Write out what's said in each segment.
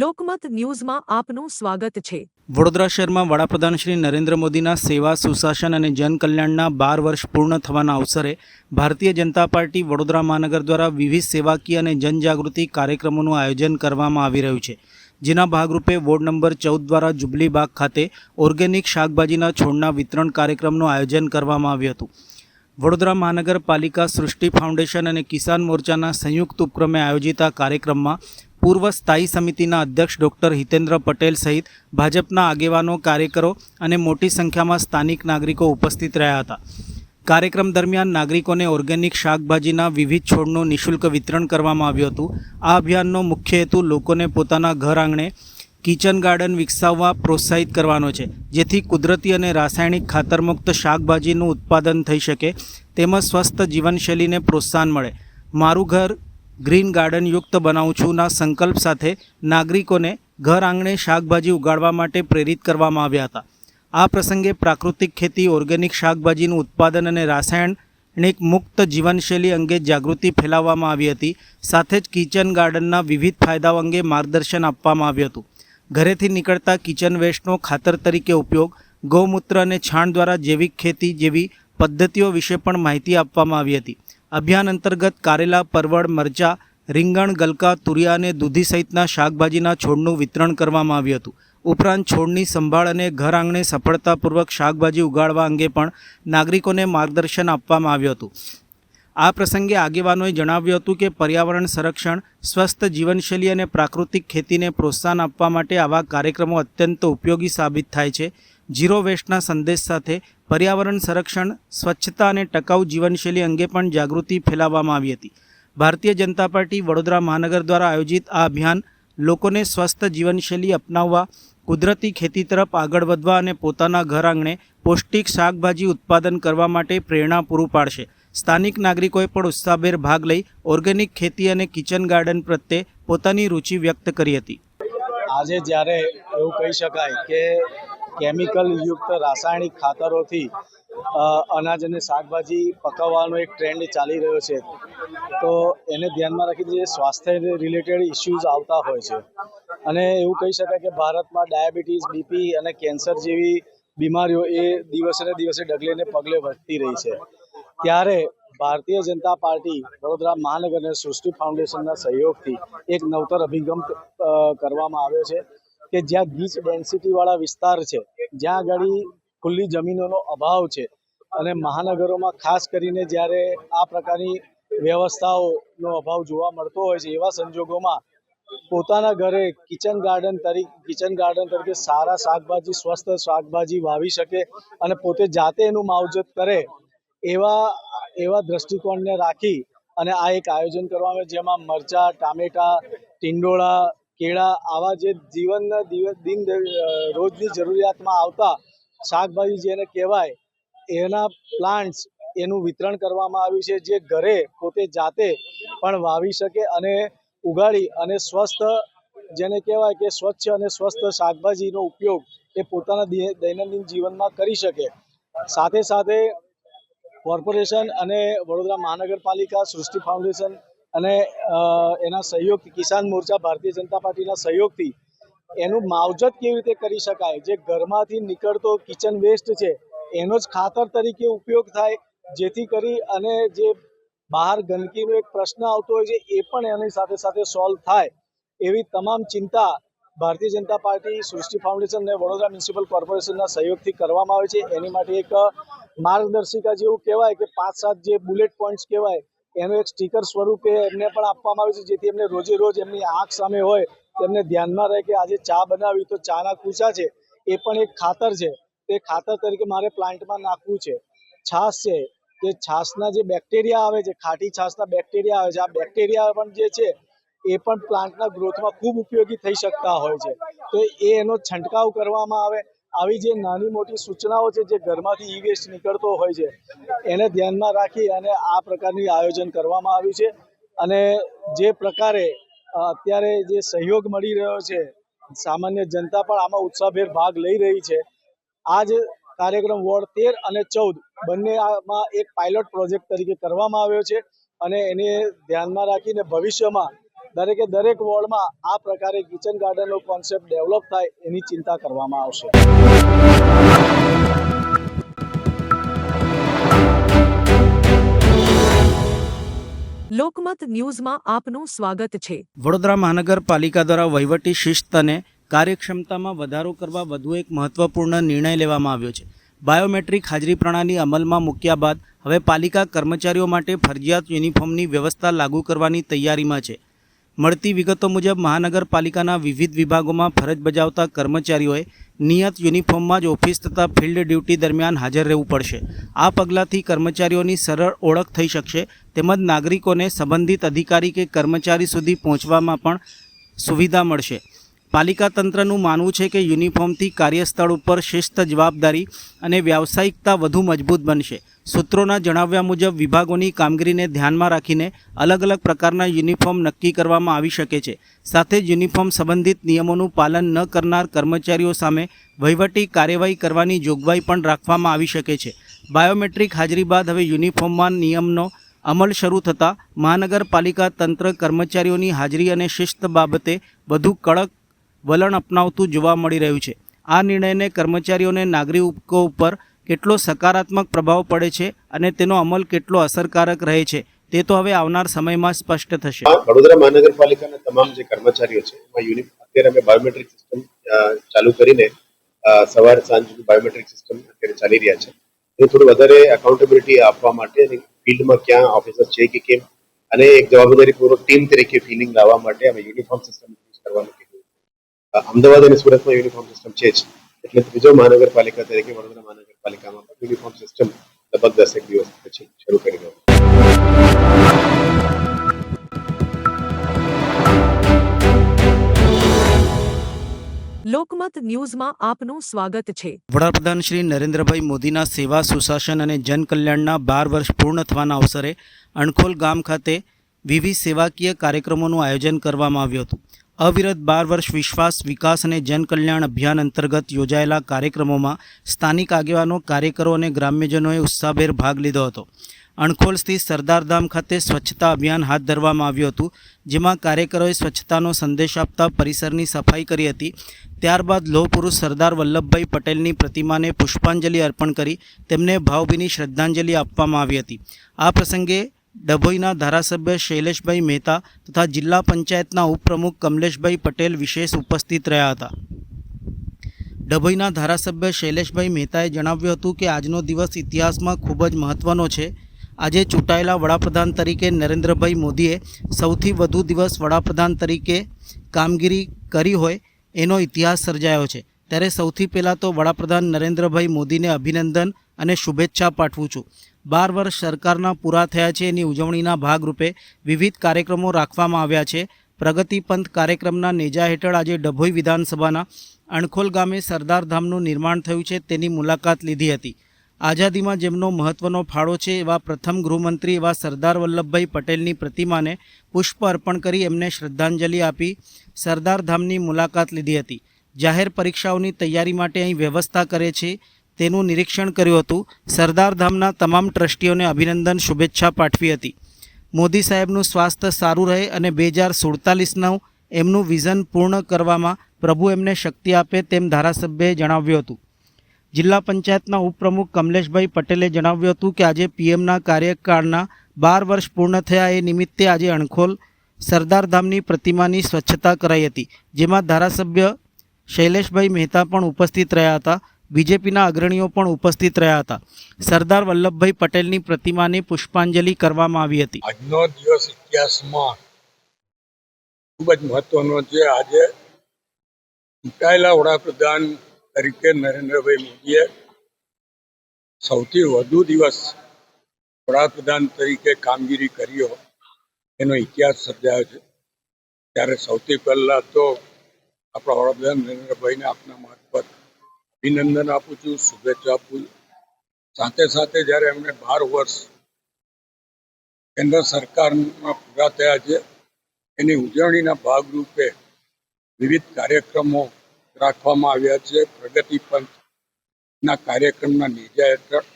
લોકમત ન્યૂઝમાં આપનું સ્વાગત છે। વડોદરા શહેરમાં વડાપ્રધાન શ્રી નરેન્દ્ર મોદીના સેવા, સુશાસન અને જનકલ્યાણના 12 વર્ષ પૂર્ણ થવાના અવસરે ભારતીય જનતા પાર્ટી વડોદરા મહાનગર દ્વારા વિવિધ સેવાકીય અને જનજાગૃતિ કાર્યક્રમોનું આયોજન કરવામાં આવી રહ્યું છે, જેના ભાગરૂપે વોર્ડ નંબર 14 દ્વારા જુબલી બાગ ખાતે ઓર્ગેનિક શાકભાજીના છોડના વિતરણ કાર્યક્રમનું આયોજન કરવામાં આવ્યું હતું। વડોદરા મહાનગરપાલિકા સૃષ્ટિ ફાઉન્ડેશન અને કિસાન મોરચાના સંયુક્ત ઉપક્રમે આયોજિત આ કાર્યક્રમમાં પૂર્વ સ્થાયી સમિતિના અધ્યક્ષ ડૉક્ટર હિતેન્દ્ર પટેલ સહિત ભાજપના આગેવાનો, કાર્યકરો અને મોટી સંખ્યામાં સ્થાનિક નાગરિકો ઉપસ્થિત રહ્યા હતા। કાર્યક્રમ દરમિયાન નાગરિકોને ઓર્ગેનિક શાકભાજીના વિવિધ છોડનું નિઃશુલ્ક વિતરણ કરવામાં આવ્યું હતું। આ અભિયાનનો મુખ્ય હેતુ લોકોને પોતાના ઘર આંગણે કિચન ગાર્ડન વિકસાવવા પ્રોત્સાહિત કરવાનો છે, જેથી કુદરતી અને રાસાયણિક ખાતરમુક્ત શાકભાજીનું ઉત્પાદન થઈ શકે તેમજ સ્વસ્થ જીવનશૈલીને પ્રોત્સાહન મળે। મારું ઘર ગ્રીન ગાર્ડન યુક્ત બનાવું છુંના સંકલ્પ સાથે નાગરિકોને ઘર આંગણે શાકભાજી ઉગાડવા માટે પ્રેરિત કરવામાં આવ્યા હતા। આ પ્રસંગે પ્રાકૃતિક ખેતી, ઓર્ગેનિક શાકભાજીનું ઉત્પાદન અને રાસાયણિક મુક્ત જીવનશૈલી અંગે જાગૃતિ ફેલાવવામાં આવી હતી। સાથે જ કિચન ગાર્ડનના વિવિધ ફાયદાઓ અંગે માર્ગદર્શન આપવામાં આવ્યું હતું। ઘરેથી નીકળતા કિચન વેસ્ટનો ખાતર તરીકે ઉપયોગ, ગૌમૂત્ર અને છાણ દ્વારા જૈવિક ખેતી જેવી પદ્ધતિઓ વિશે પણ માહિતી આપવામાં આવી હતી। અભિયાન અંતર્ગત કારેલા, પરવળ, મરચાં, રીંગણ, ગલકા, તુરિયા અને દૂધી સહિતના શાકભાજીના છોડનું વિતરણ કરવામાં આવ્યું હતું। ઉપરાંત છોડની સંભાળ અને ઘર આંગણે સફળતાપૂર્વક શાકભાજી ઉગાડવા અંગે પણ નાગરિકોને માર્ગદર્શન આપવામાં આવ્યું હતું। આ પ્રસંગે આગેવાનોએ જણાવ્યું હતું કે પર્યાવરણ સંરક્ષણ, સ્વસ્થ જીવનશૈલી અને પ્રાકૃતિક ખેતીને પ્રોત્સાહન આપવા માટે આવા કાર્યક્રમો અત્યંત ઉપયોગી સાબિત થાય છે। ઝીરો વેસ્ટના સંદેશ સાથે પર્યાવરણ સંરક્ષણ, સ્વચ્છતા અને ટકાઉ જીવનશૈલી અંગે પણ જાગૃતિ ફેલાવવામાં આવી હતી। ભારતીય જનતા પાર્ટી વડોદરા મહાનગર દ્વારા આયોજિત આ અભિયાન લોકોને સ્વસ્થ જીવનશૈલી અપનાવવા, કુદરતી ખેતી તરફ આગળ વધવા અને પોતાના ઘર આંગણે પૌષ્ટિક શાકભાજી ઉત્પાદન કરવા માટે પ્રેરણા પૂરું પાડશે। સ્થાનિક નાગરિકોએ પણ ઉત્સાહભેર ભાગ લઈ ઓર્ગેનિક ખેતી અને કિચન ગાર્ડન પ્રત્યે પોતાની રુચિ વ્યક્ત કરી હતી। આજે જ્યારે એવું કહી શકાય કે કેમિકલ યુક્ત રાસાયણિક ખાતરોથી અનાજ અને શાકભાજી પકવવાનો એક ટ્રેન્ડ ચાલી રહ્યો છે, તો એને ધ્યાનમાં રાખી જે સ્વાસ્થ્ય રિલેટેડ ઇસ્યુઝ આવતા હોય છે અને એવું કહી શકાય કે ભારતમાં ડાયાબિટીસ, બીપી અને કેન્સર જેવી બીમારીઓ એ દિવસે ને દિવસે ડગલે ને પગલે વધતી રહી છે। ત્યારે ભારતીય જનતા પાર્ટી વડોદરા મહાનગર અને સૃષ્ટિ ફાઉન્ડેશનના સહયોગથી એક નવતર અભિગમ કરવામાં આવ્યો છે કે જ્યાં ગીચ ડેન્સિટીવાળા વિસ્તાર છે, જ્યાં આગળ ખુલ્લી જમીનોનો અભાવ છે અને મહાનગરોમાં ખાસ કરીને જ્યારે આ પ્રકારની વ્યવસ્થાઓનો અભાવ જોવા મળતો હોય છે, એવા સંજોગોમાં પોતાના ઘરે કિચન ગાર્ડન તરીકે સારા શાકભાજી, સ્વસ્થ શાકભાજી વાવી શકે અને પોતે જાતે એનું માવજત કરે એવા દ્રષ્ટિકોણને રાખી અને આ એક આયોજન કરવામાં આવે, જેમાં મરચાં, ટામેટા, ટીંડોળા, કેળા આવા જે જીવનના રોજની જરૂરિયાતમાં આવતા શાકભાજી જેને કહેવાય એના પ્લાન્ટ્સ એનું વિતરણ કરવામાં આવ્યું છે, જે ઘરે પોતે જાતે પણ વાવી શકે અને ઉગાડી અને સ્વસ્થ જેને કહેવાય કે સ્વચ્છ અને સ્વસ્થ શાકભાજીનો ઉપયોગ એ પોતાના દૈનંદિન જીવનમાં કરી શકે। સાથે સાથે કોર્પોરેશન અને વડોદરા મહાનગરપાલિકા, સૃષ્ટિ ફાઉન્ડેશન અને એના સહયોગથી કિસાન મોરચા, ભારતીય જનતા પાર્ટીના સહયોગથી એનું માવજત કેવી રીતે કરી શકાય, જે ઘરમાંથી નીકળતો કિચન વેસ્ટ છે એનો જ ખાતર તરીકે ઉપયોગ થાય, જેથી કરી અને જે બહાર ગંદકીનો એક પ્રશ્ન આવતો હોય છે એ પણ એની સાથે સાથે સોલ્વ થાય, એવી તમામ ચિંતા ભારતીય જનતા પાર્ટી, સૃષ્ટિ ફાઉન્ડેશન અને વડોદરા મ્યુનિસિપલ કોર્પોરેશનના સહયોગથી કરવામાં આવે છે। એની માટે એક માર્ગદર્શિકા જેવું કહેવાય કે 5-7 જે બુલેટ પોઈન્ટ્સ કહેવાય એનું એક સ્ટીકર સ્વરૂપે એમને પણ આપવામાં આવે છે, જેથી એમને રોજે રોજ એમની આંખ સામે હોય તેમને ધ્યાનમાં રહે કે આજે ચા બનાવી તો ચાના કૂચા છે એ પણ એક ખાતર છે, તે ખાતર તરીકે મારે પ્લાન્ટમાં નાખવું છે। છાશ છે, જે છાશના જે બેક્ટેરિયા આવે છે, ખાટી છાશના બેક્ટેરિયા આવે છે, આ બેક્ટેરિયા પણ જે છે એ પણ પ્લાન્ટના ગ્રોથમાં ખૂબ ઉપયોગી થઈ શકતા હોય છે, તો એનો છંટકાવ કરવામાં આવે। આવી જે નાની મોટી સૂચનાઓ છે જે ઘરમાંથી ઈ વેસ્ટ નીકળતો હોય છે એને ધ્યાનમાં રાખી અને આ પ્રકારની આયોજન કરવામાં આવ્યું છે અને જે પ્રકારે અત્યારે જે સહયોગ મળી રહ્યો છે, સામાન્ય જનતા પણ આમાં ઉત્સાહભેર ભાગ લઈ રહી છે। આ જ કાર્યક્રમ વોર્ડ 13 અને 14 બંનેમાં એક પાયલોટ પ્રોજેક્ટ તરીકે કરવામાં આવ્યો છે અને એને ધ્યાનમાં રાખીને ભવિષ્યમાં દરેક વોર્ડમાં આ પ્રકારે કિચન ગાર્ડનનો કોન્સેપ્ટ ડેવલપ થાય એની ચિંતા કરવામાં આવશે. લોકમત ન્યૂઝમાં આપનું સ્વાગત છે. વડોદરા મહાનગરપાલિકા દ્વારા વહીવટી શિસ્ત અને કાર્યક્ષમતામાં વધારો કરવા વધુ એક મહત્વપૂર્ણ નિર્ણય લેવામાં આવ્યો છે. બાયોમેટ્રિક હાજરી પ્રણાલી અમલમાં મૂક્યા બાદ હવે પાલિકા કર્મચારીઓ માટે ફરજિયાત યુનિફોર્મની વ્યવસ્થા લાગુ કરવાની તૈયારીમાં છે. મળતી વિગતો મુજબ મહાનગરપાલિકાના વિવિધ વિભાગોમાં ફરજ બજાવતા કર્મચારીઓએ નિયત યુનિફોર્મમાં જ ઓફિસ તથા ફિલ્ડ ડ્યુટી દરમિયાન હાજર રહેવું પડશે. આ પગલાંથી કર્મચારીઓની સરળ ઓળખ થઈ શકશે તેમજ નાગરિકોને સંબંધિત અધિકારી કે કર્મચારી સુધી પહોંચવામાં પણ સુવિધા મળશે. પાલિકા તંત્રનું માનવું છે કે યુનિફોર્મથી કાર્યસ્થળ ઉપર શિસ્ત, જવાબદારી અને વ્યાવસાયિકતા વધુ મજબૂત બનશે. સૂત્રોના જણાવ્યા મુજબ વિભાગોની કામગીરીને ધ્યાનમાં રાખીને અલગ અલગ પ્રકારના યુનિફોર્મ નક્કી કરવામાં આવી શકે છે. સાથે જ યુનિફોર્મ સંબંધિત નિયમોનું પાલન ન કરનાર કર્મચારીઓ સામે વહીવટી કાર્યવાહી કરવાની જોગવાઈ પણ રાખવામાં આવી શકે છે. બાયોમેટ્રિક હાજરી બાદ હવે યુનિફોર્મમાં નિયમનો અમલ શરૂ થતાં મહાનગરપાલિકા તંત્ર કર્મચારીઓની હાજરી અને શિસ્ત બાબતે વધુ કડક વલણ અપનાવતું જોવા મળી રહ્યું છે. આ નિર્ણયને કર્મચારીઓને નાગરિકો ઉપર કેટલો સકારાત્મક પ્રભાવ પડે છે અને તેનો અમલ કેટલો અસરકારક રહે છે તે તો હવે આવનાર સમયમાં સ્પષ્ટ થશે. વડોદરા મહાનગરપાલિકાના તમામ જે કર્મચારીઓ છે એમાં અત્યારે અમે બાયોમેટ્રિક સિસ્ટમ ચાલુ કરીને સવાર સાંજ બાયોમેટ્રિક સિસ્ટમ અત્યારે ચાલી રહ્યા છે. એ થોડું વધારે એકાઉન્ટેબિલિટી આપવા માટે અને ફિલ્ડમાં ક્યાં ઓફિસર છે કે કેમ અને એક જવાબદારીપૂર્વક ટીમ તરીકે ફિલિંગ લાવવા માટે અમે યુનિફોર્મ સિસ્ટમ યુઝ કરવાનું કીધું. અમદાવાદ અને સુરતમાં યુનિફોર્મ સિસ્ટમ છે જ, એટલે ત્રીજો મહાનગરપાલિકા તરીકે વડોદરા મહાનગરપાલિકામાં પણ યુનિફોર્મ સિસ્ટમ લગભગ 10 દિવસ પછી શરૂ કરી રહ્યો. લોકમત ન્યૂઝમાં આપનું સ્વાગત છે. વડાપ્રધાન શ્રી નરેન્દ્રભાઈ મોદીના સેવા, સુશાસન અને જનકલ્યાણના 12 વર્ષ પૂર્ણ થવાના અવસરે અણખોલ ગામ ખાતે વિવિધ સેવાકીય કાર્યક્રમોનું આયોજન કરવામાં આવ્યું હતું. અવિરત 12 વર્ષ વિશ્વાસ, વિકાસ અને જનકલ્યાણ અભિયાન અંતર્ગત યોજાયેલા કાર્યક્રમોમાં સ્થાનિક આગેવાનો, કાર્યકરો અને ગ્રામ્યજનોએ ઉત્સાહભેર ભાગ લીધો હતો. અણખોલ સ્થિત સરદારધામ ખાતે સ્વચ્છતા અભિયાન હાથ ધરવામાં આવ્યું હતું, જેમાં કાર્યકરોએ સ્વચ્છતાનો સંદેશ આપતા પરિસરની સફાઈ કરી હતી. ત્યારબાદ લોહ પુરુષ સરદાર વલ્લભભાઈ પટેલની પ્રતિમાને પુષ્પાંજલિ અર્પણ કરી તેમને ભાવભીની શ્રદ્ધાંજલિ આપવામાં આવી હતી. આ પ્રસંગે ડભોઈના ધારાસભ્ય શૈલેષભાઈ મહેતા તથા જિલ્લા પંચાયતના ઉપપ્રમુખ કમલેશભાઈ પટેલ વિશેષ ઉપસ્થિત રહ્યા હતા. ડભોઈના ધારાસભ્ય શૈલેષભાઈ મહેતાએ જણાવ્યું હતું કે આજનો દિવસ ઇતિહાસમાં ખૂબ જ મહત્ત્વનો છે. આજે ચૂંટાયેલા વડાપ્રધાન તરીકે નરેન્દ્રભાઈ મોદીએ સૌથી વધુ દિવસ વડાપ્રધાન તરીકે કામગીરી કરી હોય એનો ઇતિહાસ સર્જાયો છે. ત્યારે સૌથી પહેલાં તો વડાપ્રધાન નરેન્દ્રભાઈ મોદીને અભિનંદન અને શુભેચ્છા પાઠવું છું. 12 વર્ષ સરકારના પૂરા થયા છે એની ઉજવણીના ભાગરૂપે વિવિધ કાર્યક્રમો રાખવામાં આવ્યા છે. પ્રગતિ પંથ કાર્યક્રમના નેજા હેઠળ આજે ડભોઈ વિધાનસભાના અણખોલ ગામે સરદારધામનું નિર્માણ થયું છે તેની મુલાકાત લીધી હતી. આઝાદીમાં જેમનો મહત્ત્વનો ફાળો છે એવા પ્રથમ ગૃહમંત્રી એવા સરદાર વલ્લભભાઈ પટેલની પ્રતિમાને પુષ્પ અર્પણ કરી એમને શ્રદ્ધાંજલિ આપી સરદારધામની મુલાકાત લીધી હતી. જાહેર પરીક્ષાઓની તૈયારી માટે અહીં વ્યવસ્થા કરે છે તેનું નિરીક્ષણ કર્યું હતું. સરદારધામના તમામ ટ્રસ્ટીઓને અભિનંદન, શુભેચ્છા પાઠવી હતી. મોદી સાહેબનું સ્વાસ્થ્ય સારું રહે અને 2047નું એમનું વિઝન પૂર્ણ કરવામાં પ્રભુ એમને શક્તિ આપે તેમ ધારાસભ્યએ જણાવ્યું હતું. જિલ્લા પંચાયતના ઉપપ્રમુખ કમલેશભાઈ પટેલે જણાવ્યું હતું કે આજે પીએમના કાર્યકાળના 12 વર્ષ પૂર્ણ થયા એ નિમિત્તે આજે અણખોલ સરદારધામની પ્રતિમાની સ્વચ્છતા કરાઈ હતી, જેમાં ધારાસભ્ય શૈલેષભાઈ મહેતા પણ ઉપસ્થિત રહ્યા હતા. બીજેપીના અગ્રણીઓ પણ ઉપસ્થિત રહ્યા હતા. સરદાર વલ્લભભાઈ પટેલની પ્રતિમાને પુષ્પાંજલિ કરવામાં આવી હતી. આજનો દિવસ ઇતિહાસમાં ખૂબ જ મહત્વનો છે. આજે ચૂંટાયેલા વડાપ્રધાન તરીકે નરેન્દ્રભાઈ મોદીએ સૌથી વધુ દિવસ વડાપ્રધાન તરીકે કામગીરી કર્યો એનો ઇતિહાસ સર્જાયો છે. ત્યારે સૌથી પહેલાં તો આપણા વડાપ્રધાન નરેન્દ્રભાઈને આપના મારફત અભિનંદન આપું છું, શુભેચ્છા આપું છું. સાથે સાથે જ્યારે એમણે 12 વર્ષ કેન્દ્ર સરકારમાં પૂરા થયા છે એની ઉજવણીના ભાગરૂપે વિવિધ કાર્યક્રમો રાખવામાં આવ્યા છે. પ્રગતિ પંથ ના કાર્યક્રમના નેજા હેઠળ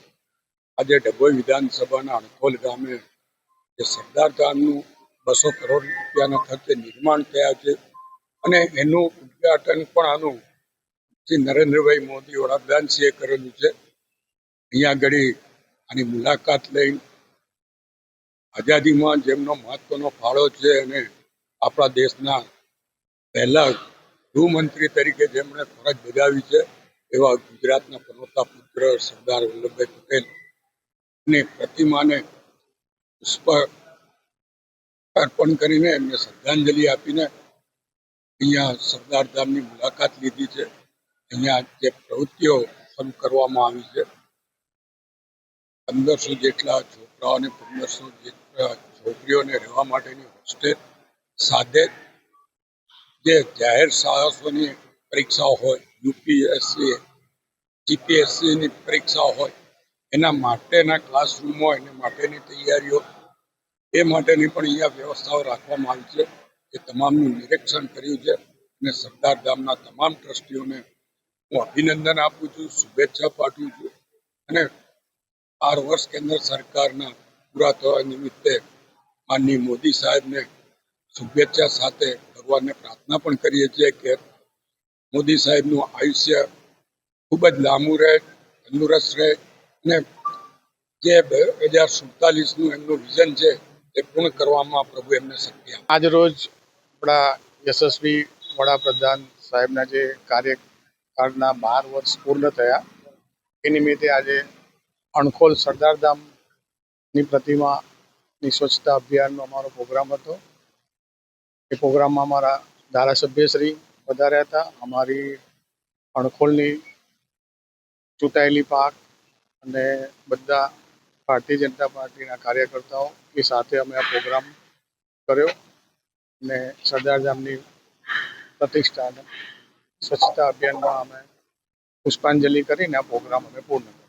આજે ડભોઈ વિધાનસભાના અણખોલ ગામે જે સરદાર ધામનું 200 કરોડ રૂપિયાના ખર્ચે નિર્માણ થયા છે અને એનું ઉદ્ઘાટન પણ શ્રી નરેન્દ્રભાઈ મોદી વડાપ્રધાનશ્રીએ કરેલું છે. અહીંયા આગળ આની મુલાકાત લઈ આઝાદીમાં જેમનો મહત્વનો ફાળો છે અને આપણા દેશના પહેલા ગૃહમંત્રી તરીકે જેમણે ફરજ બજાવી છે એવા ગુજરાતના પનોતા પુત્ર સરદાર વલ્લભભાઈ પટેલની પ્રતિમાને પુષ્પ અર્પણ કરીને એમને શ્રદ્ધાંજલિ આપીને અહીંયા સરદાર ધામની મુલાકાત લીધી છે. અહીંયા જે પ્રવૃત્તિઓ શરૂ કરવામાં આવી છે 1500 જેટલા છોકરાઓ અને 1500 જેટલા છોકરીઓને રહેવા માટેની હોસ્ટેલ સાથે જે જાહેર સાહસોની પરીક્ષાઓ હોય યુપીએસસી જીપીએસસીની પરીક્ષાઓ હોય એના માટેના ક્લાસરૂમો એના માટેની તૈયારીઓ એ માટેની પણ અહીંયા વ્યવસ્થાઓ રાખવામાં આવી છે. એ તમામનું નિરીક્ષણ કર્યું છે અને સરદાર ધામના તમામ ટ્રસ્ટીઓને હું અભિનંદન આપું છું, શુભેચ્છા પાઠવું છું અને 4 વર્ષ કેન્દ્ર સરકારના પૂરા થવા નિમિત્તે માનનીય મોદી સાહેબને શુભેચ્છા સાથે ભગવાનને પ્રાર્થના પણ કરીએ છીએ કે મોદી સાહેબનું આયુષ્ય ખૂબ જ લાંબુ રહે, તંદુરસ્ત રહે અને જે 2047નું એમનું વિઝન છે એ પૂર્ણ કરવામાં પ્રભુ એમને શક્તિ આપે. આજ રોજ આપણા યશસ્વી વડાપ્રધાન સાહેબના જે કાર્યકાળના 12 વર્ષ પૂર્ણ થયા એ નિમિત્તે આજે અણખોલ સરદારધામની પ્રતિમાની સ્વચ્છતા અભિયાનનો અમારો પ્રોગ્રામ હતો. એ પ્રોગ્રામમાં અમારા ધારાસભ્યશ્રી વધાર્યા હતા, અમારી અણખોલની ચૂંટાયેલી પાક અને બધા ભારતીય જનતા પાર્ટીના કાર્યકર્તાઓ એ સાથે અમે આ પ્રોગ્રામ કર્યો અને સરદારધામની પ્રતિષ્ઠાને સ્વચ્છતા અભિયાનમાં અમે પુષ્પાંજલિ કરીને આ પ્રોગ્રામ અમે પૂર્ણ કર્યો.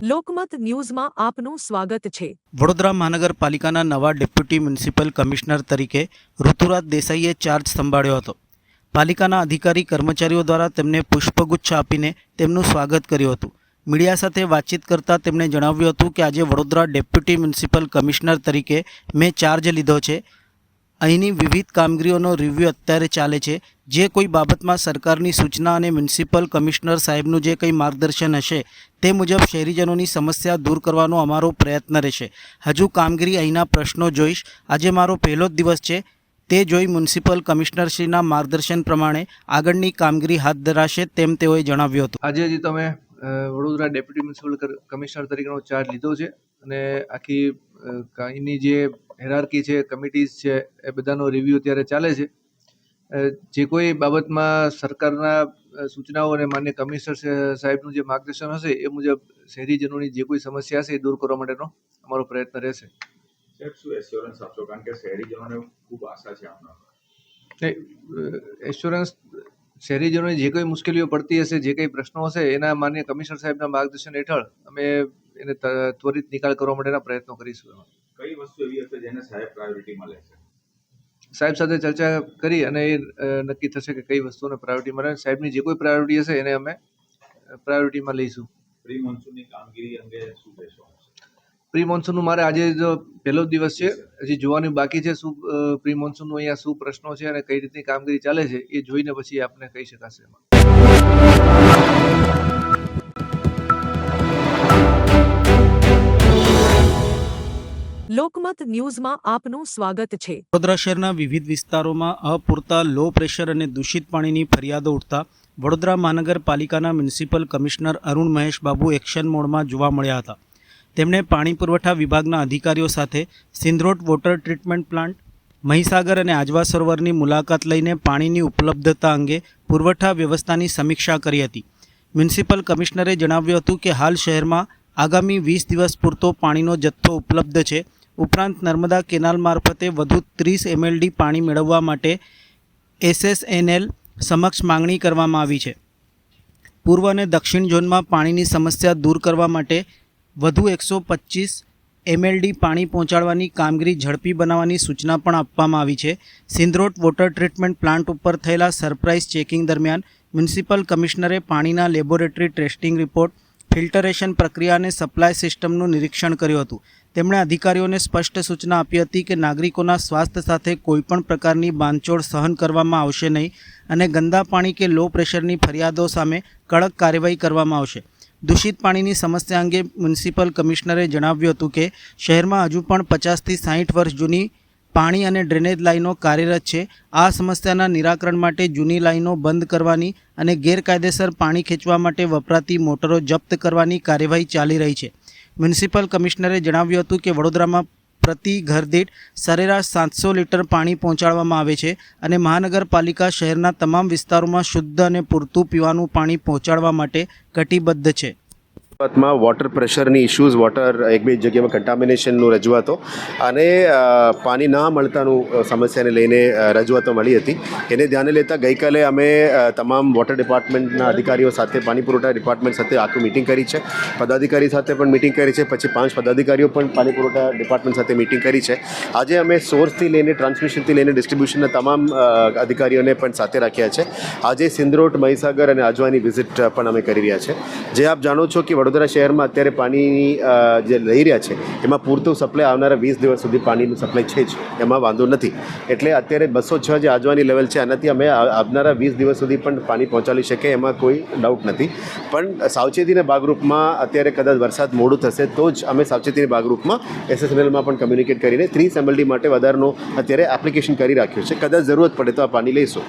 લોકમત ન્યૂઝમાં આપનું સ્વાગત છે. વડોદરા મહાનગરપાલિકાના નવા ડેપ્યુટી મ્યુનિસિપલ કમિશનર તરીકે ઋતુરાજ દેસાઈએ ચાર્જ સંભાળ્યો હતો. પાલિકાના અધિકારી કર્મચારીઓ દ્વારા તેમને પુષ્પગુચ્છ આપીને તેમનું સ્વાગત કર્યું હતું. મીડિયા સાથે વાતચીત કરતાં તેમણે જણાવ્યું હતું કે આજે વડોદરા ડેપ્યુટી મ્યુનિસિપલ કમિશનર તરીકે મેં ચાર્જ લીધો છે. અહીંની વિવિધ કામગીરીઓનો રિવ્યૂ અત્યારે ચાલે છે. જે કોઈ બાબતમાં સરકારની સૂચના અને મ્યુનિસિપલ કમિશનર સાહેબનું જે કંઈ માર્ગદર્શન હશે તે મુજબ શહેરીજનોની સમસ્યા દૂર કરવાનો અમારો પ્રયત્ન રહેશે. હજુ કામગીરી અહીંના પ્રશ્નો જોઈશ. આજે મારો પહેલો જ દિવસ છે. તે જોઈ મ્યુનિસિપલ કમિશનરશ્રીના માર્ગદર્શન પ્રમાણે આગળની કામગીરી હાથ ધરાશે તેમ તેઓએ જણાવ્યું હતું. આજે જે તમે વડોદરા ડેપ્યુટી મ્યુનિસિપલ કમિશનર તરીકેનો ચાર્જ લીધો છે અને આખી અહીંની જે હેરાર્કી છે, કમિટીઝ છે, એ બધાનો રિવ્યૂ અત્યારે ચાલે છે. જે કોઈ બાબતમાં સરકારના સૂચનાઓ અને માન્ય કમિશનર સાહેબનું જે માર્ગદર્શન હશે એ મુજબ શહેરીજનોની જે કોઈ સમસ્યા હશે એ દૂર કરવા માટેનો અમારો પ્રયત્ન રહેશે. સાહેબ, શું એશ્યોરન્સ આપશો? કારણ કે શહેરીજનોને ખૂબ આશા છે આમના. એશ્યોરન્સ શહેરીજનોની જે કોઈ મુશ્કેલીઓ પડતી હશે, જે કંઈ પ્રશ્નો હશે એના માન્ય કમિશનર સાહેબના માર્ગદર્શન હેઠળ અમે એને ત્વરિત નિકાલ કરવા માટેના પ્રયત્નો કરીશું. કઈ વસ્તુ એવી હશે જેને સાહેબ પ્રાયોરિટીમાં લેશે? સાહેબ સાથે ચર્ચા કરી અને એ નક્કી થશે કે કઈ વસ્તુને પ્રાયોરિટી મળે. સાહેબની જે કોઈ પ્રાયોરિટી હશે એને અમે પ્રાયોરિટીમાં લઈશું. પ્રી મોન્સૂનની કામગીરી અંગે શું કહેશો? પ્રી મોન્સૂનનું મારે આજે જો પહેલો જ દિવસ છે, હજી જોવાનું બાકી છે શું પ્રી મોન્સૂનનું અહીંયા શું પ્રશ્નો છે અને કઈ રીતની કામગીરી ચાલે છે એ જોઈને પછી આપને કહી શકાશે. લોકમત ન્યૂઝમાં આપનું સ્વાગત છે. વડોદરા શહેરના વિવિધ વિસ્તારોમાં અપૂરતા લો પ્રેશર અને દૂષિત પાણીની ફરિયાદો ઉઠતા વડોદરા મહાનગરપાલિકાના municipal commissioner Arun Mahesh Babu action મોડમાં જોવા મળ્યા હતા. તેમણે પાણી પુરવઠા વિભાગના અધિકારીઓ સાથે સિંધરોડ વોટર ટ્રીટમેન્ટ પ્લાન્ટ, મહીસાગર અને આજવા સરોવરની મુલાકાત લઈને પાણીની ઉપલબ્ધતા અંગે પુરવઠા વ્યવસ્થાની સમીક્ષા કરી હતી. મ્યુનિસિપલ કમિશનરે જણાવ્યું હતું કે હાલ શહેરમાં આગામી 20 દિવસ પૂરતો પાણીનો જથ્થો ઉપલબ્ધ છે. ઉપરાંત નર્મદા કેનાલ મારફતે વધુ 30 MLD પાણી મેળવવા માટે SSNL સમક્ષ માંગણી કરવામાં આવી છે. પૂર્વ અને દક્ષિણ ઝોનમાં પાણીની સમસ્યા દૂર કરવા માટે વધુ 125 MLD પાણી પહોંચાડવાની કામગીરી ઝડપી બનાવવાની સૂચના પણ આપવામાં આવી છે. સિંધરોટ વોટર ટ્રીટમેન્ટ પ્લાન્ટ ઉપર થયેલા સરપ્રાઇઝ ચેકિંગ દરમિયાન મ્યુનિસિપલ કમિશનરે પાણીના લેબોરેટરી ટેસ્ટિંગ રિપોર્ટ, ફિલ્ટરેશન પ્રક્રિયા અને સપ્લાય સિસ્ટમનું નિરીક્ષણ કર્યું હતું. તેમણે અધિકારીઓને સ્પષ્ટ સૂચના આપી હતી કે નાગરિકોના સ્વાસ્થ્ય સાથે કોઈપણ પ્રકારની બાંધછોડ સહન કરવામાં આવશે નહીં અને ગંદા પાણી કે લો પ્રેશરની ફરિયાદો સામે કડક કાર્યવાહી કરવામાં આવશે. દૂષિત પાણીની સમસ્યા અંગે મ્યુનિસિપલ કમિશનરે જણાવ્યું હતું કે શહેરમાં હજુ પણ 50થી 60 વર્ષ જૂની પાણી અને ડ્રેનેજ લાઈનો કાર્યરત છે. આ સમસ્યાના નિરાકરણ માટે જૂની લાઈનો બંધ કરવાની અને ગેરકાયદેસર પાણી ખેંચવા માટે વપરાતી મોટરો જપ્ત કરવાની કાર્યવાહી ચાલી રહી છે. મ્યુનિસિપલ કમિશનરે જણાવ્યું હતું કે વડોદરામાં પ્રતિ ઘર દીઠ સરેરાશ 700 લીટર પાણી પહોંચાડવામાં આવે છે અને મહાનગરપાલિકા શહેરના તમામ વિસ્તારોમાં શુદ્ધ અને પૂરતું પીવાનું પાણી પહોંચાડવા માટે કટિબદ્ધ છે. માં વોટર પ્રેશરની ઇશ્યુઝ, વોટર એક બે જગ્યામાં કન્ટામિનેશનનું રજૂઆતો અને પાણી ના મળતાનું સમસ્યાને લઈને રજૂઆતો મળી હતી. એને ધ્યાને લેતા ગઈકાલે અમે તમામ વોટર ડિપાર્ટમેન્ટના અધિકારીઓ સાથે, પાણી પુરવઠા ડિપાર્ટમેન્ટ સાથે આખું મિટિંગ કરી છે. પદાધિકારી સાથે પણ મિટિંગ કરી છે. પછી 5 પદાધિકારીઓ પણ પાણી પુરવઠા ડિપાર્ટમેન્ટ સાથે મિટિંગ કરી છે. આજે અમે સોર્સથી લઈને ટ્રાન્સમિશનથી લઈને ડિસ્ટ્રીબ્યુશનના તમામ અધિકારીઓને પણ સાથે રાખ્યા છે. આજે સિંધરોટ, મહીસાગર અને આજવાની વિઝિટ પણ અમે કરી રહ્યા છે. જે આપ જાણો છો કે વડોદરા શહેરમાં અત્યારે પાણીની જે લઈ રહ્યા છે એમાં પૂરતું સપ્લાય આવનારા 20 દિવસ સુધી પાણીનું સપ્લાય છે જ, એમાં વાંધો નથી. એટલે અત્યારે 206 જે આજવાની લેવલ છે આનાથી અમે આવનારા 20 દિવસ સુધી પણ પાણી પહોંચાડી શકીએ, એમાં કોઈ ડાઉટ નથી. પણ સાવચેતીના ભાગરૂપમાં અત્યારે કદાચ વરસાદ મોડું થશે તો જ અમે સાવચેતીના ભાગરૂપમાં SSNLમાં પણ કમ્યુનિકેટ કરીને 30 MLD માટે વધારનો અત્યારે એપ્લિકેશન કરી રાખ્યું છે. કદાચ જરૂરત પડે તો આ પાણી લઈશું.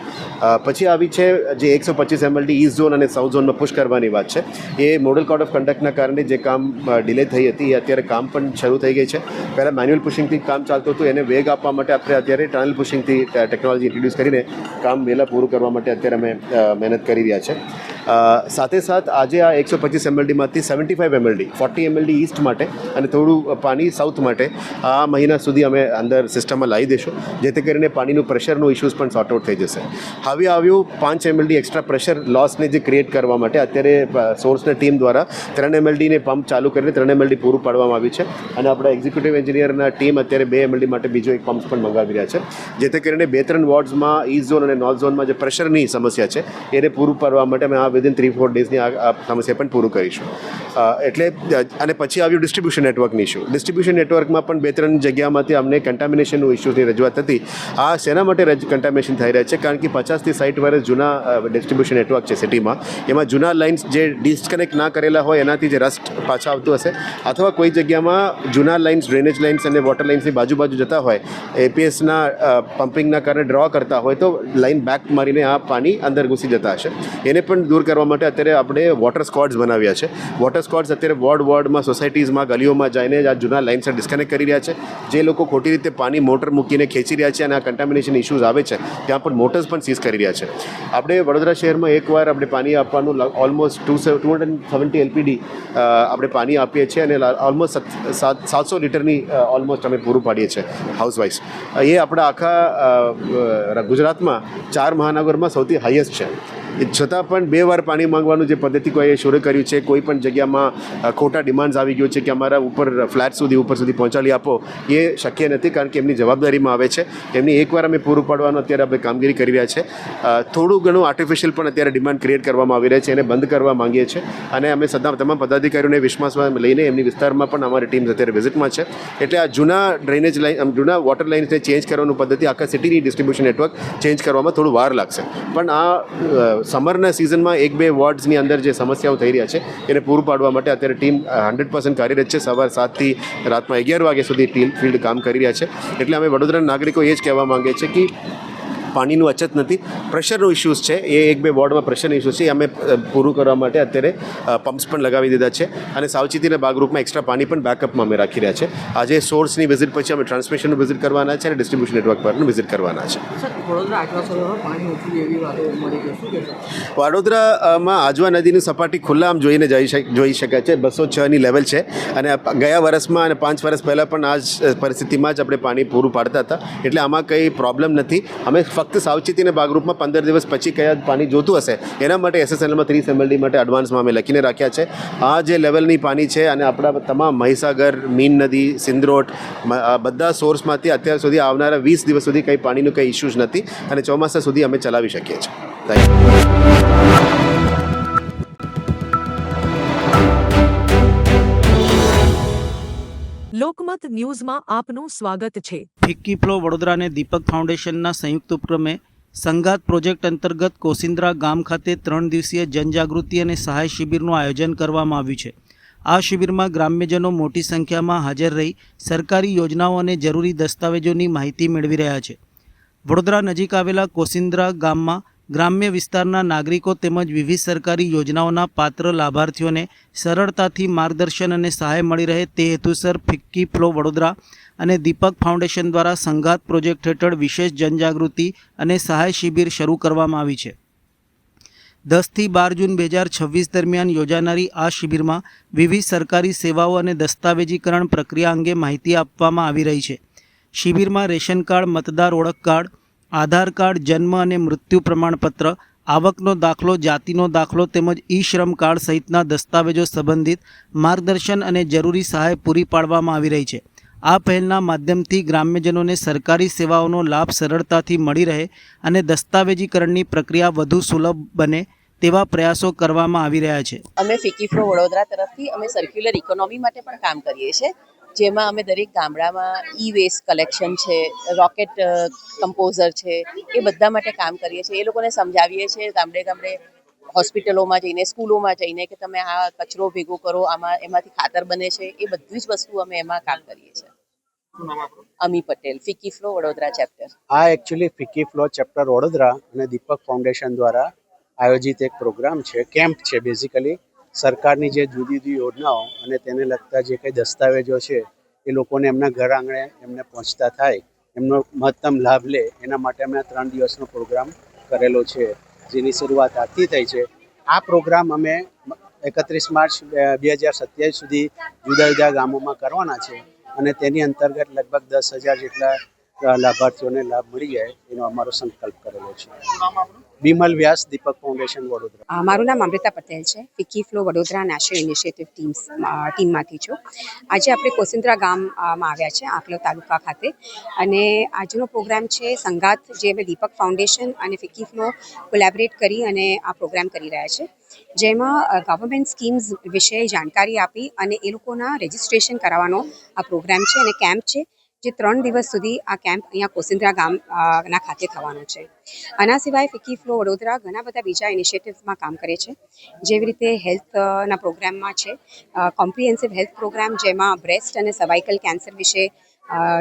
પછી આવી છે જે 125 MLD ઈસ્ટ ઝોન અને સાઉથ ઝોનમાં પુશ કરવાની વાત છે. એ મોડલ કોડ ઓફ કન્ડક્ટના કારણે જે કામ ડિલે થઈ હતી એ અત્યારે કામ પણ શરૂ થઈ ગઈ છે. પહેલાં મેન્યુઅલ પુશિંગથી કામ ચાલતું હતું, એને વેગ આપવા માટે આપણે અત્યારે ટનલ પુશિંગથી ટેકનોલોજી ઇન્ટ્રોડ્યુસ કરીને કામ વહેલા પૂરું કરવા માટે અત્યારે અમે મહેનત કરી રહ્યા છે. સાથે સાથ આજે આ 125 MLDમાંથી 75 MLD 40 MLD ઈસ્ટ માટે અને થોડું પાણી સાઉથ માટે આ મહિના સુધી અમે અંદર સિસ્ટમમાં લાવી દઈશું, જેથી કરીને પાણીનું પ્રેશરનો ઇશ્યુઝ પણ સોર્ટ આઉટ થઈ જશે. હવે આવ્યું 5 MLD એક્સ્ટ્રા પ્રેશર લોસને જે ક્રિએટ કરવા માટે અત્યારે સોર્સની ટીમ દ્વારા 3 MLDને પંપ ચાલુ કરીને 3 MLD પૂરું પાડવામાં આવ્યું છે અને આપણા એક્ઝિક્યુટિવ એન્જિનિયરના ટીમ અત્યારે 2 MLD માટે બીજો એક પંપ પણ મંગાવી રહ્યા છે, જેથી કરીને 2-3 વોર્ડ્સમાં ઈસ્ટ ઝોન અને નોર્થ ઝોનમાં જે પ્રેશરની સમસ્યા છે એને પૂરું પાડવા માટે અમે આ વિધિન 3-4 ડેઝની આ સમસ્યા પણ પૂરું કરીશું. એટલે અને પછી આવ્યું ડિસ્ટ્રીબ્યુશન નેટવર્કની ઇશ્યુ. ડિસ્ટ્રીબ્યુશન નેટવર્કમાં પણ 2-3 જગ્યામાંથી અમને કન્ટામિનેશનનું ઇશ્યુની રજૂઆત હતી. આ શેના માટે કન્ટામિનેશન થઈ રહ્યા છે? કારણ કે 50થી 60 વર્ષ જૂના ડિસ્ટ્રીબ્યુશન નેટવર્ક છે સિટીમાં, એમાં જૂના લાઇન્સ જે ડિસ્કનેક્ટ ના કરેલા હોય એનાથી જે રસ્ટ પાછા આવતું હશે, અથવા કોઈ જગ્યામાં જૂના લાઇન્સ, ડ્રેનેજ લાઇન્સ અને વોટર લાઇન્સની બાજુ જતા હોય, APSના પમ્પિંગના કારણે ડ્રો કરતા હોય તો લાઇન બેક મારીને આ પાણી અંદર ઘૂસી જતા હશે. એને પણ દૂર કરવા માટે અત્યારે આપણે વોટર સ્ક્વોડ્સ બનાવ્યા છે. વોટર સ્ક્વોડ્સ અત્યારે વોર્ડમાં, સોસાયટીઝમાં, ગલીઓમાં જઈને આ જૂના લાઇન્સ ડિસ્કનેક્ટ કરી રહ્યા છે. જે લોકો ખોટી રીતે પાણી મોટર મૂકીને ખેંચી રહ્યા છે અને આ કન્ટામિનેશન ઇશ્યુઝ આવે છે ત્યાં પણ મોટર્સ પણ સીઝ કરી રહ્યા છે. આપણે વડોદરા શહેરમાં એકવાર આપણે પાણી આપવાનું ઓલમોસ્ટ 270 LPD આપણે પાણી આપીએ છીએ અને ઓલમોસ્ટ 700 લીટરની ઓલમોસ્ટ અમે પૂરું પાડીએ છીએ હાઉસવાઇઝ. એ આપણા આખા ગુજરાતમાં 4 મહાનગરમાં સૌથી હાઈએસ્ટ છે. છતાં પણ 2 વાર પાણી માંગવાનું જે પદ્ધતિ કોઈએ શરૂ કર્યું છે, કોઈ પણ જગ્યામાં ખોટા ડિમાન્ડ્સ આવી ગયો છે કે અમારા ઉપર ફ્લેટ સુધી ઉપર સુધી પહોંચાડી આપો, એ શક્ય નથી. કારણ કે એમની જવાબદારીમાં આવે છે. એમની એકવાર અમે પૂરું પાડવાનું અત્યારે આપણે કામગીરી કરી રહ્યા છે. થોડું ઘણું આર્ટિફિશિયલ પણ અત્યારે ડિમાન્ડ ક્રિએટ કરવામાં આવી રહ્યા છે, એને બંધ કરવા માંગીએ છીએ અને અમે તમામ પદાધિકારીઓને વિશ્વાસમાં લઈને એમની વિસ્તારમાં પણ અમારી ટીમ અત્યારે વિઝિટમાં છે. એટલે આ જૂના ડ્રેનેજ લાઇન, જૂના વોટર લાઇન્સને ચેન્જ કરવાનું પદ્ધતિ આખા સિટીની ડિસ્ટ્રીબ્યુશન નેટવર્ક ચેન્જ કરવામાં થોડું વાર લાગશે. પણ આ સમરના સિઝનમાં 1-2 વોર્ડ્સની અંદર જે સમસ્યાઓ થઈ રહ્યા છે એને પૂરું પાડવા માટે અત્યારે ટીમ 100% કાર્યરત છે. સવાર 7થી રાતના 11 વાગ્યા સુધી ટીમ ફિલ્ડ કામ કરી રહ્યા છે. એટલે અમે વડોદરાના નાગરિકો એ જ કહેવા માંગે છે કે પાણીનું અછત નથી, પ્રેશરનો ઇશ્યુઝ છે. એ 1-2 વોર્ડમાં પ્રેશરનો ઇશ્યુઝ છે, અમે પૂરું કરવા માટે અત્યારે પમ્પ્સ પણ લગાવી દીધા છે અને સાવચેતીના ભાગરૂપમાં એક્સ્ટ્રા પાણી પણ બેકઅપમાં અમે રાખી રહ્યા છે. આજે સોર્સની વિઝિટ પછી અમે ટ્રાન્સમિશનનું વિઝિટ કરવાના છે અને ડિસ્ટ્રીબ્યુશન નેટવર્ક પરનું વિઝિટ કરવાના છે. વડોદરામાં આજવા નદીની સપાટી ખુલ્લા આમ જોઈ શકાય છે. 206ની લેવલ છે અને ગયા વર્ષમાં અને 5 વર્ષ પહેલાં પણ આ જ પરિસ્થિતિમાં જ આપણે પાણી પૂરું પાડતા હતા. એટલે આમાં કંઈ પ્રોબ્લેમ નથી. અમે ફક્ત ફક્ત સાવચેતીના ભાગરૂપમાં 15 દિવસ પછી કયા પાણી જોતું હશે એના માટે SSNLમાં 30 mld માટે એડવાન્સમાં અમે લખીને રાખ્યા છે. આ જે લેવલની પાણી છે અને આપણા તમામ મહીસાગર, મીન નદી, સિંદરોટ બધા સોર્સમાંથી અત્યાર સુધી આવનારા 20 દિવસ સુધી કંઈ પાણીનું કંઈ ઇસ્યુઝ નથી અને ચોમાસા સુધી અમે ચલાવી શકીએ છીએ. Thank you. લોકમત ન્યૂઝમાં આપનું સ્વાગત છે. ફિક્કી ફ્લો વડોદરા અને દીપક ફાઉન્ડેશનના સંયુક્ત ઉપક્રમે સંગાત પ્રોજેક્ટ અંતર્ગત કોસિન્દ્રા ગામ ખાતે 3 દિવસીય જનજાગૃતિ અને સહાય શિબિરનું આયોજન કરવામાં આવ્યું છે. આ શિબિરમાં ગ્રામ્યજનો મોટી સંખ્યામાં હાજર રહી સરકારી યોજનાઓ અને જરૂરી દસ્તાવેજોની માહિતી મેળવી રહ્યા છે. વડોદરા નજીક આવેલા કોસિન્દ્રા ગામમાં ગ્રામ્ય વિસ્તારના નાગરિકો તેમજ વિવિધ સરકારી યોજનાઓના પાત્ર લાભાર્થીઓને સરળતાથી માર્ગદર્શન અને સહાય મળી રહે તે હેતુસર ફિક્કી ફ્લો વડોદરા અને દીપક ફાઉન્ડેશન દ્વારા સંગાત પ્રોજેક્ટ હેઠળ વિશેષ જનજાગૃતિ અને સહાય શિબિર શરૂ કરવામાં આવી છે. 10 થી 12 જૂન 2026 દરમિયાન યોજાનારી આ શિબિરમાં વિવિધ સરકારી સેવાઓ અને દસ્તાવેજીકરણ પ્રક્રિયા અંગે માહિતી આપવામાં આવી રહી છે. શિબિરમાં રેશન કાર્ડ, મતદાર ઓળખ કાર્ડ, આધાર કાર્ડ, જન્મ અને મૃત્યુ પ્રમાણપત્ર, આવકનો દાખલો, જાતિનો દાખલો તેમજ ઈ-શ્રમ કાર્ડ સહિતના દસ્તાવેજો સંબંધિત માર્ગદર્શન અને જરૂરી સહાય પૂરી પાડવામાં આવી રહી છે. આ પહેલના માધ્યમથી ગ્રામ્યજનોને સરકારી સેવાઓનો લાભ સરળતાથી મળી રહે અને દસ્તાવેજીકરણની પ્રક્રિયા વધુ સુલભ બને તેવા પ્રયાસો કરવામાં આવી રહ્યા છે. અમે ફિક્કી ફ્લો વડોદરા તરફથી અમે સર્ક્યુલર ઇકોનોમી માટે પણ કામ કરીએ છીએ, જેમાં અમે દરેક ગામડામાં ઈ-વેસ્ટ કલેક્શન છે, રોકેટ કમ્પોઝર છે, એ બધા માટે કામ કરીએ છીએ. એ લોકોને સમજાવીએ છીએ ગામડે ગામડે, હોસ્પિટલોમાં જઈને, સ્કૂલોમાં જઈને કે તમે આ કચરો ભેગો કરો, એમાંથી ખાતર બને છે. એ બધી જ વસ્તુ અમે એમાં કામ કરીએ છીએ. Ami Patel, FICCI FLO Vadodara chapter. આ actually FICCI FLO chapter Vadodara અને દીપક ફાઉન્ડેશન દ્વારા આયોજિત એક પ્રોગ્રામ છે, કેમ્પ છે. બેઝિકલી સરકારની જે જુદી જુદી યોજનાઓ અને તેને લગતા જે કંઈ દસ્તાવેજો છે એ લોકોને એમના ઘર આંગણે એમને પહોંચતા થાય, એમનો મહત્તમ લાભ લે, એના માટે અમે 3 દિવસનો પ્રોગ્રામ કરેલો છે, જેની શરૂઆત આજથી થઈ છે. આ પ્રોગ્રામ અમે 31 માર્ચ 2027 સુધી જુદા જુદા ગામોમાં કરવાના છે અને તેની અંતર્ગત લગભગ 10,000 જેટલા લાભાર્થીઓને લાભ મળી જાય એનો અમારો સંકલ્પ કરેલો છે. બિમલ વ્યાસ, દીપક ફાઉન્ડેશન વડોદરા. મારું નામ અમૃતા પટેલ છે. FICCI FLO Vadodara national initiative ટીમમાંથી છું. આજે આપણે કોસિન્દ્રા ગામમાં આવ્યા છે, આંકલોલ તાલુકા ખાતે, અને આજનો પ્રોગ્રામ છે સંગાત, જે અમે દીપક ફાઉન્ડેશન અને ફિક્કી ફ્લો કોલેબરેટ કરી અને આ પ્રોગ્રામ કરી રહ્યા છે, જેમાં ગવર્મેન્ટ સ્કીમ્સ વિશે જાણકારી આપી અને એ લોકોના રજિસ્ટ્રેશન કરાવવાનો આ પ્રોગ્રામ છે અને કેમ્પ છે, જે 3 દિવસ સુધી આ કેમ્પ અહીંયા કોસિન્દ્રા ગામના ખાતે થવાનો છે. આના સિવાય ફિક્કી ફ્લો વડોદરા ઘણા બધા બીજા ઇનિશિયેટિવ્સમાં કામ કરે છે, જેવી રીતે હેલ્થના પ્રોગ્રામમાં છે કોમ્પ્રિહેન્સિવ હેલ્થ પ્રોગ્રામ, જેમાં બ્રેસ્ટ અને સર્વાઇકલ કેન્સર વિશે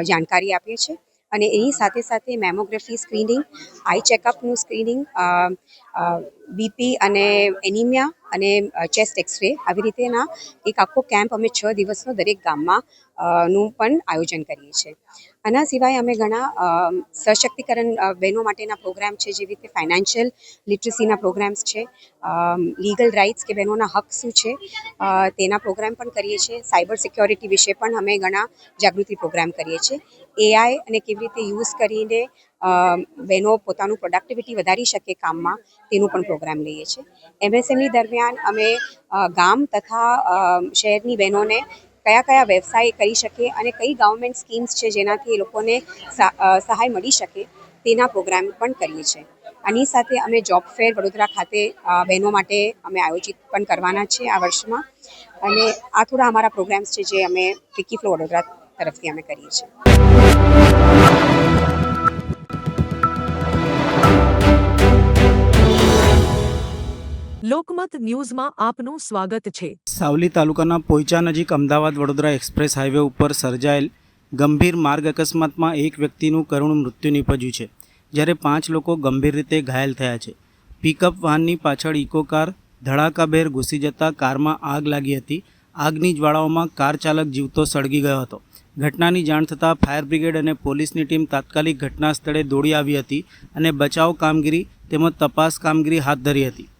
જાણકારી આપીએ છીએ અને એની સાથે સાથે મેમોગ્રાફી સ્ક્રીનિંગ, આઈ ચેકઅપનું સ્ક્રીનિંગ, બીપી અને એનિમિયા અને ચેસ્ટ એક્સરે, આવી રીતેના એક આખો કેમ્પ અમે 6 દિવસનો દરેક ગામમાં નું પણ આયોજન કરીએ છીએ. આના સિવાય અમે ઘણા સશક્તિકરણ બહેનો માટેના પ્રોગ્રામ છે, જેવી રીતે ફાઇનાન્શિયલ લિટરસીના પ્રોગ્રામ્સ છે, લીગલ રાઇટ્સ કે બહેનોના હક શું છે તેના પ્રોગ્રામ પણ કરીએ છીએ. સાયબર સિક્યોરિટી વિશે પણ અમે ઘણા જાગૃતિ પ્રોગ્રામ કરીએ છીએ. AI અને કેવી રીતે યુઝ કરીને બહેનો પોતાનું પ્રોડક્ટિવિટી વધારી શકે કામમાં, તેનું પણ પ્રોગ્રામ લઈએ છીએ. MSME દરમિયાન અમે ગામ તથા શહેરની બહેનોને કયા કયા વ્યવસાય કરી શકે અને કઈ ગવર્મેન્ટ સ્કીમ્સ છે જેનાથી એ લોકોને સહાય મળી શકે તેના પ્રોગ્રામ પણ કરીએ છીએ. આની સાથે અમે જોબ ફેર વડોદરા ખાતે બહેનો માટે અમે આયોજિત પણ કરવાના છે આ વર્ષમાં, અને આ થોડા અમારા પ્રોગ્રામ્સ છે જે અમે ફિક્કી ફ્લો વડોદરા તરફથી અમે કરીએ છીએ. લોકમત ન્યૂઝમાં આપનું સ્વાગત છે. સાવલી તાલુકાના પોઈચા નજીક અમદાવાદ વડોદરા એક્સપ્રેસ હાઈવે ઉપર સર્જાયેલ ગંભીર માર્ગ અકસ્માતમાં એક વ્યક્તિનું કરુણ મૃત્યુ નીપજ્યું છે, જ્યારે 5 લોકો ગંભીર રીતે ઘાયલ થયા છે. પિકઅપ વાહનની પાછળ ઇકો કાર ધડાકાભેર ઘૂસી જતાં કારમાં આગ લાગી હતી. આગની જ્વાળાઓમાં કાર ચાલક જીવતો સળગી ગયો હતો. ઘટનાની જાણ થતાં ફાયર બ્રિગેડ અને પોલીસની ટીમ તાત્કાલિક ઘટના સ્થળે દોડી આવી હતી અને બચાવ કામગીરી તેમજ તપાસ કામગીરી હાથ ધરી હતી.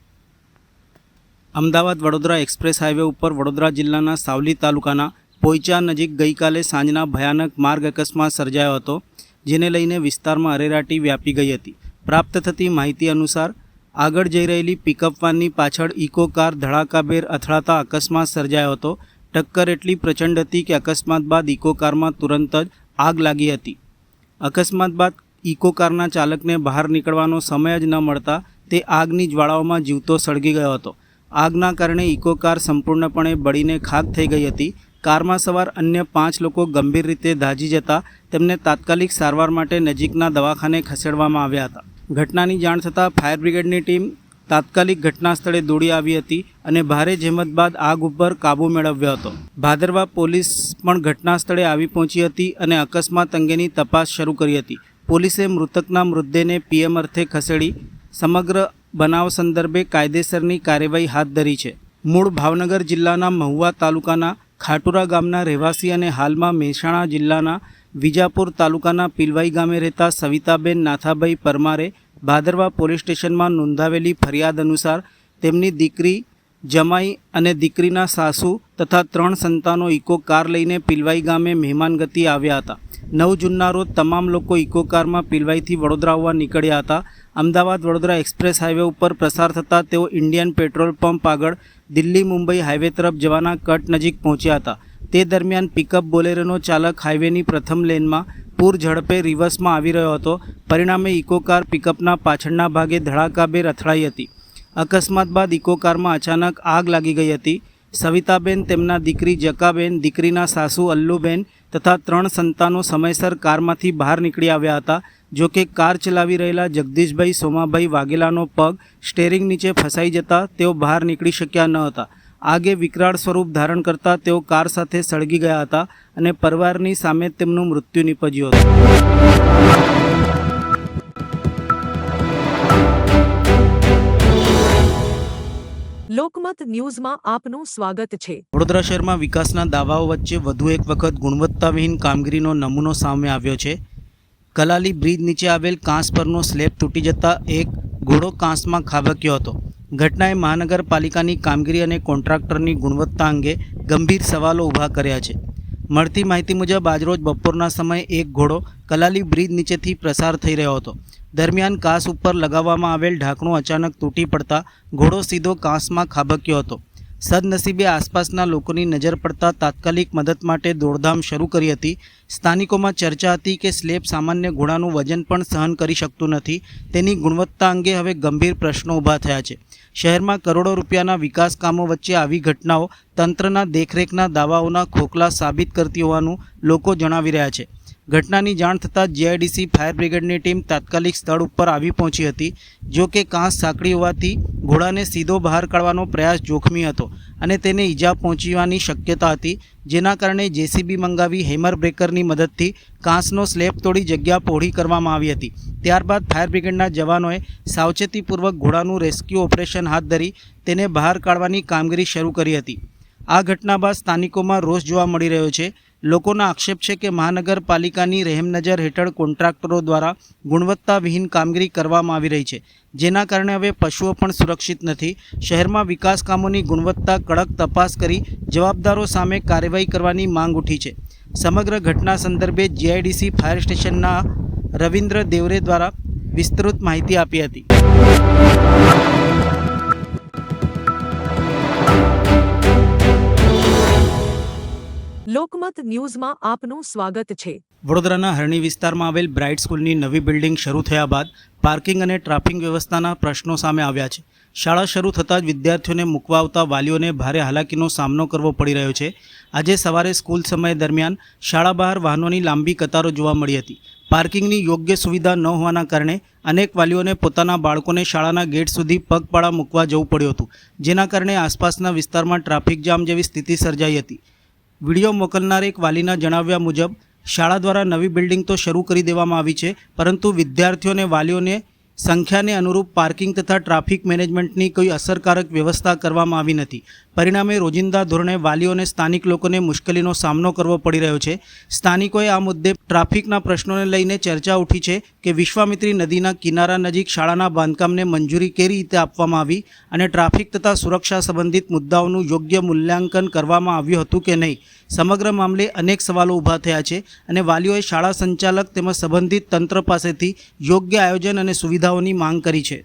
અમદાવાદ વડોદરા એક્સપ્રેસ હાઈવે ઉપર વડોદરા જિલ્લાના સાવલી તાલુકાના પોઈચા નજીક ગઈકાલે સાંજના ભયાનક માર્ગ અકસ્માત સર્જાયો હતો, જેને લઈને વિસ્તારમાં અરેરાટી વ્યાપી ગઈ હતી. પ્રાપ્ત થતી માહિતી અનુસાર આગળ જઈ રહેલી પિકઅપ વાનની પાછળ ઇકો કાર ધડાકાભેર અથડાતા અકસ્માત સર્જાયો હતો. ટક્કર એટલી પ્રચંડ હતી કે અકસ્માત બાદ ઇકો કારમાં તુરંત જ આગ લાગી હતી. અકસ્માત બાદ ઇકો કારના ચાલકને બહાર નીકળવાનો સમય જ ન મળતા તે આગની જ્વાળાઓમાં જીવતો સળગી ગયો હતો. આગના કારણે ઇકો કાર સંપૂર્ણપણે બળીને ખાક થઈ ગઈ હતી. કારમાં સવાર અન્ય 5 લોકો ગંભીર રીતે દાઝી જતા તેમને તાત્કાલિક સારવાર માટે નજીકના દવાખાને ખસેડવામાં આવ્યા હતા. ઘટનાની જાણ થતાં ફાયર બ્રિગેડની ટીમ તાત્કાલિક ઘટના સ્થળે દોડી આવી હતી અને ભારે જહેમત બાદ આગ ઉપર કાબૂ મેળવ્યો હતો. ભાદરવા પોલીસ પણ ઘટના સ્થળે આવી પહોંચી હતી અને અકસ્માત અંગેની તપાસ શરૂ કરી હતી. પોલીસે મૃતકના મૃતદેહને પીએમ અર્થે ખસેડી સમગ્ર બનાવ સંદર્ભે કાયદેસરની કાર્યવાહી હાથ ધરી છે. મૂળ ભાવનગર જિલ્લાના મહુવા તાલુકાના ખાટુરા ગામના રહેવાસી અને હાલમાં મહેસાણા જિલ્લાના વિજાપુર તાલુકાના પિલવાઈ ગામે રહેતા સવિતાબેન નાથાભાઈ પરમારે ભાદરવા પોલીસ સ્ટેશનમાં નોંધાવેલી ફરિયાદ અનુસાર તેમની દીકરી, જમાઈ અને દીકરીના સાસુ તથા 3 સંતાનો ઇકો કાર લઈને પિલવાઈ ગામે મહેમાનગતિ આવ્યા હતા. 9 જૂનના રોજ તમામ લોકો ઇકો કારમાં પિલવાઈથી વડોદરા આવવા નીકળ્યા હતા. અમદાવાદ વડોદરા એક્સપ્રેસ હાઈવે ઉપર પ્રસાર થતાં તેઓ ઇન્ડિયન પેટ્રોલ પંપ આગળ દિલ્હી મુંબઈ હાઈવે તરફ જવાના કટ નજીક પહોંચ્યા હતા. તે દરમિયાન પિકઅપ બોલેરોનો ચાલક હાઈવેની પ્રથમ લેનમાં પૂર ઝડપે રિવર્સમાં આવી રહ્યો હતો. પરિણામે ઇકો કાર પિકઅપના પાછળના ભાગે ધડાકાભેર અથડાઈ હતી. અકસ્માત બાદ ઇકો કારમાં અચાનક આગ લાગી ગઈ હતી. સવિતાબેન, તેમના દીકરી જકાબેન, દીકરીના સાસુ અલ્લુબેન તથા 3 સંતાનો સમયસર કારમાંથી બહાર નીકળી આવ્યા હતા. જો કે કાર ચલાવી રહેલા જગદીશભાઈ સોમાભાઈ વાઘેલાનો પગ સ્ટેરિંગ નીચે ફસાઈ જતા તેઓ બહાર નીકળી શક્યા ન હતા. આગે વિકરાળ સ્વરૂપ ધારણ કરતા તેઓ કાર સાથે સળગી ગયા હતા અને પરિવારની સામે તેમનું મૃત્યુ નીપજ્યું હતું. લોકમત ન્યૂઝમાં આપનું સ્વાગત છે. વડોદરા શહેરમાં વિકાસના દાવાઓ વચ્ચે વધુ એક વખત ગુણવત્તાવિહીન કામગીરીનો નમૂનો સામે આવ્યો છે. કલાલી બ્રિજ નીચે આવેલ કાંસ પરનો સ્લેબ તૂટી જતા એક ઘોડો કાંસમાં ખાબક્યો હતો. ઘટનાએ મહાનગરપાલિકાની કામગીરી અને કોન્ટ્રાક્ટરની ગુણવત્તા અંગે ગંભીર સવાલો ઊભા કર્યા છે. મળતી માહિતી મુજબ આજરોજ બપોરના સમયે એક ઘોડો કલાલી બ્રિજ નીચેથી પ્રસાર થઈ રહ્યો હતો. દરમિયાન કાંસ ઉપર લગાવવામાં આવેલ ઢાંકણું અચાનક તૂટી પડતા ઘોડો સીધો કાંસમાં ખાબક્યો હતો. સદનસીબે આસપાસના લોકોની નજર પડતા તાત્કાલિક મદદ માટે દોડધામ શરૂ કરી હતી. સ્થાનિકોમાં ચર્ચા હતી કે સ્લેબ સામાન્ય ઘોડાનું વજન પણ સહન કરી શકતું નથી. તેની ગુણવત્તા અંગે હવે ગંભીર પ્રશ્નો ઊભા થયા છે. શહેરમાં કરોડો રૂપિયાના વિકાસ કામો વચ્ચે આવી ઘટનાઓ તંત્રના દેખરેખના દાવાઓના ખોખલા સાબિત કરતી હોવાનું લોકો જણાવી રહ્યા છે. ઘટનાની જાણ થતાં જીઆઈડીસી ફાયર બ્રિગેડની ટીમ તાત્કાલિક સ્થળ ઉપર આવી પહોંચી હતી. જો કે કાંસ સાંકડી હોવાથી ઘોડાને સીધો બહાર કાઢવાનો પ્રયાસ જોખમી હતો અને તેને ઈજા પહોંચવાની શક્યતા હતી, જેના કારણે જેસીબી મંગાવી હેમર બ્રેકરની મદદથી કાંસનો સ્લેબ તોડી જગ્યા પહોળી કરવામાં આવી હતી. ત્યારબાદ ફાયર બ્રિગેડના જવાનોએ સાવચેતીપૂર્વક ઘોડાનું રેસ્ક્યુ ઓપરેશન હાથ ધરી તેને બહાર કાઢવાની કામગીરી શરૂ કરી હતી. આ ઘટના બાદ સ્થાનિકોમાં રોષ જોવા મળી રહ્યો છે. લોકોના આક્ષેપ છે કે મહાનગરપાલિકાની રહેમનજર હેઠળ કોન્ટ્રાક્ટરો દ્વારા ગુણવત્તાવિહીન કામગીરી કરવામાં આવી રહી છે, જેના કારણે હવે પશુઓ પણ સુરક્ષિત નથી. શહેરમાં વિકાસ કામોની ગુણવત્તા કડક તપાસ કરી જવાબદારો સામે કાર્યવાહી કરવાની માંગ ઉઠી છે. સમગ્ર ઘટના સંદર્ભે જીઆઈડીસી ફાયર સ્ટેશનના રવિન્દ્ર દેવરે દ્વારા વિસ્તૃત માહિતી આપી હતી. લોકમત ન્યૂઝમાં આપનું સ્વાગત છે. વડોદરાના હરણી વિસ્તારમાં આવેલ બ્રાઇટ સ્કૂલની નવી બિલ્ડિંગ શરૂ થયા બાદ પાર્કિંગ અને ટ્રાફિક વ્યવસ્થાના પ્રશ્નો સામે આવ્યા છે. શાળા શરૂ થતાં જ વિદ્યાર્થીઓને મૂકવા આવતા વાલીઓને ભારે હાલાકીનો સામનો કરવો પડી રહ્યો છે. આજે સવારે સ્કૂલ સમય દરમિયાન શાળા બહાર વાહનોની લાંબી કતારો જોવા મળી હતી. પાર્કિંગની યોગ્ય સુવિધા ન હોવાના કારણે અનેક વાલીઓને પોતાના બાળકોને શાળાના ગેટ સુધી પગપાળા મૂકવા જવું પડ્યું હતું, જેના કારણે આસપાસના વિસ્તારમાં ટ્રાફિક જામ જેવી સ્થિતિ સર્જાઈ હતી. વિડીયો મોકલનાર એક વાલીના જણાવ્યા મુજબ શાળા દ્વારા નવી બિલ્ડિંગ તો શરૂ કરી દેવામાં આવી છે, પરંતુ વિદ્યાર્થીઓ અને વાલીઓને સંખ્યાને અનુરૂપ પાર્કિંગ તથા ટ્રાફિક મેનેજમેન્ટની કોઈ અસરકારક વ્યવસ્થા કરવામાં આવી નથી. પરિણામે રોજિંદા ધોરણે વાલીઓ અને સ્થાનિક લોકોને મુશ્કેલીનો સામનો કરવો પડી રહ્યો છે. સ્થાનિકોએ આ મુદ્દે ટ્રાફિકના પ્રશ્નોને લઈને ચર્ચા ઉઠી છે કે વિશ્વામિત્રી નદીના કિનારા નજીક શાળાના બાંધકામને મંજૂરી કઈ રીતે આપવામાં આવી અને ટ્રાફિક તથા સુરક્ષા સંબંધિત મુદ્દાઓનું યોગ્ય મૂલ્યાંકન કરવામાં આવ્યું હતું કે નહીં. સમગ્ર મામલે અનેક સવાલો ઊભા થયા છે અને વાલીઓએ શાળા સંચાલક તેમજ સંબંધિત તંત્ર પાસેથી યોગ્ય આયોજન અને સુવિધાઓની માંગ કરી છે.